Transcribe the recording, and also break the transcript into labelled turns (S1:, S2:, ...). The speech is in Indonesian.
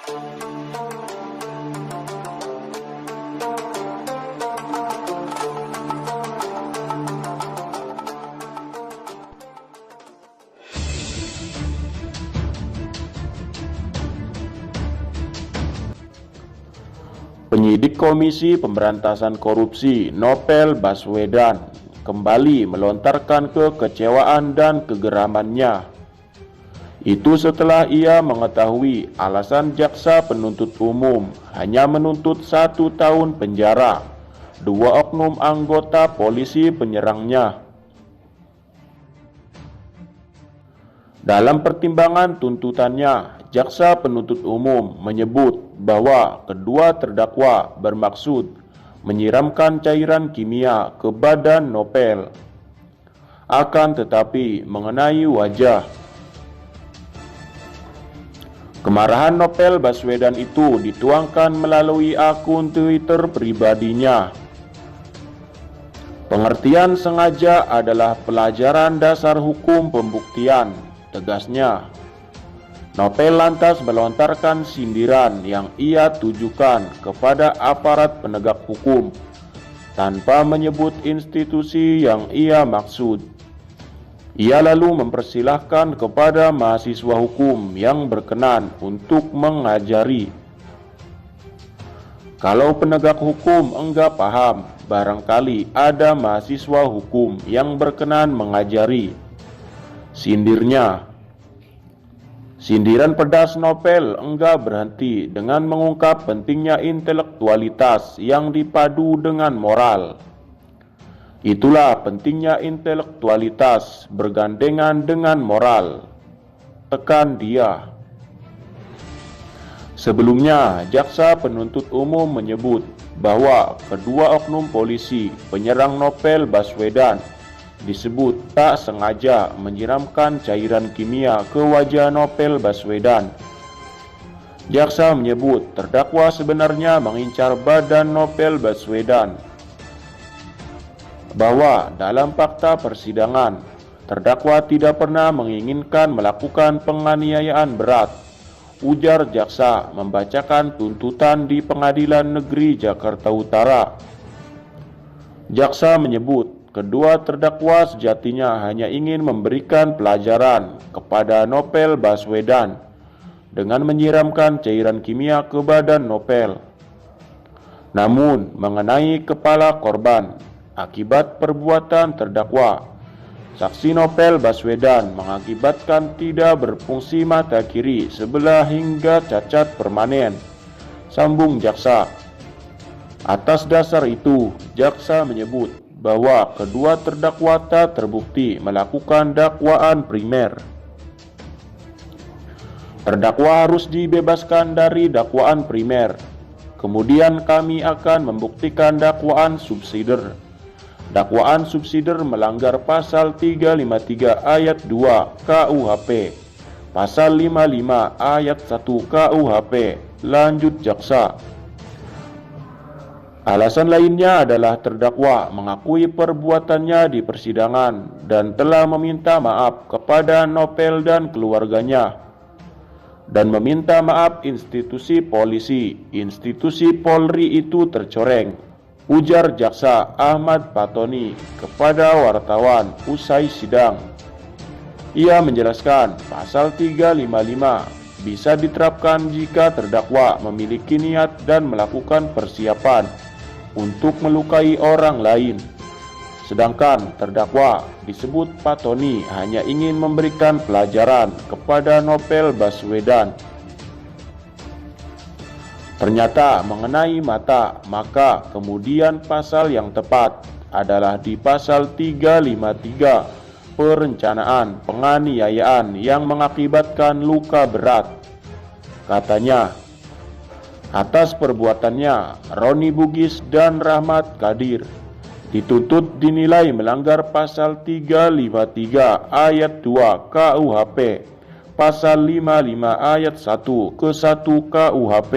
S1: Penyidik Komisi Pemberantasan Korupsi Novel Baswedan kembali melontarkan kekecewaan dan kegeramannya. Itu setelah ia mengetahui alasan jaksa penuntut umum hanya menuntut 1 tahun penjara 2 oknum anggota polisi penyerangnya. Dalam pertimbangan tuntutannya, jaksa penuntut umum menyebut bahwa kedua terdakwa bermaksud menyiramkan cairan kimia ke badan Novel. Akan tetapi mengenai wajah, kemarahan Novel Baswedan itu dituangkan melalui akun Twitter pribadinya. Pengertian sengaja adalah pelajaran dasar hukum pembuktian, tegasnya. Novel lantas melontarkan sindiran yang ia tujukan kepada aparat penegak hukum tanpa menyebut institusi yang ia maksud. Ia lalu mempersilahkan kepada mahasiswa hukum yang berkenan untuk mengajari. Kalau penegak hukum enggak paham, barangkali ada mahasiswa hukum yang berkenan mengajari, sindirnya. Sindiran pedas Novel enggak berhenti dengan mengungkap pentingnya intelektualitas yang dipadu dengan moral. Itulah pentingnya intelektualitas bergandengan dengan moral, tekan dia. Sebelumnya, jaksa penuntut umum menyebut bahwa kedua oknum polisi penyerang Novel Baswedan disebut tak sengaja menyiramkan cairan kimia ke wajah Novel Baswedan. Jaksa menyebut terdakwa sebenarnya mengincar badan Novel Baswedan. Bahwa dalam fakta persidangan, terdakwa tidak pernah menginginkan melakukan penganiayaan berat, ujar jaksa membacakan tuntutan di Pengadilan Negeri Jakarta Utara. Jaksa menyebut kedua terdakwa sejatinya hanya ingin memberikan pelajaran kepada Novel Baswedan dengan menyiramkan cairan kimia ke badan Novel. Namun mengenai kepala korban akibat perbuatan terdakwa, saksi Novel Baswedan mengakibatkan tidak berfungsi mata kiri sebelah hingga cacat permanen, sambung jaksa. Atas dasar itu, jaksa menyebut bahwa kedua terdakwa tak terbukti melakukan dakwaan primer. Terdakwa harus dibebaskan dari dakwaan primer. Kemudian kami akan membuktikan dakwaan subsidiar. Dakwaan subsidiar melanggar pasal 353 ayat 2 KUHP, pasal 55 ayat 1 KUHP, lanjut jaksa. Alasan lainnya adalah terdakwa mengakui perbuatannya di persidangan dan telah meminta maaf kepada Novel dan keluarganya, dan meminta maaf institusi polisi, institusi Polri itu tercoreng, ujar jaksa Ahmad Fatoni kepada wartawan usai sidang. Ia menjelaskan pasal 355 bisa diterapkan jika terdakwa memiliki niat dan melakukan persiapan untuk melukai orang lain. Sedangkan terdakwa disebut Fatoni hanya ingin memberikan pelajaran kepada Novel Baswedan. Ternyata mengenai mata, maka kemudian pasal yang tepat adalah di pasal 353 perencanaan penganiayaan yang mengakibatkan luka berat. Katanya, atas perbuatannya, Roni Bugis dan Rahmat Kadir dituntut dinilai melanggar pasal 353 ayat 2 KUHP, pasal 55 ayat 1 ke 1 KUHP,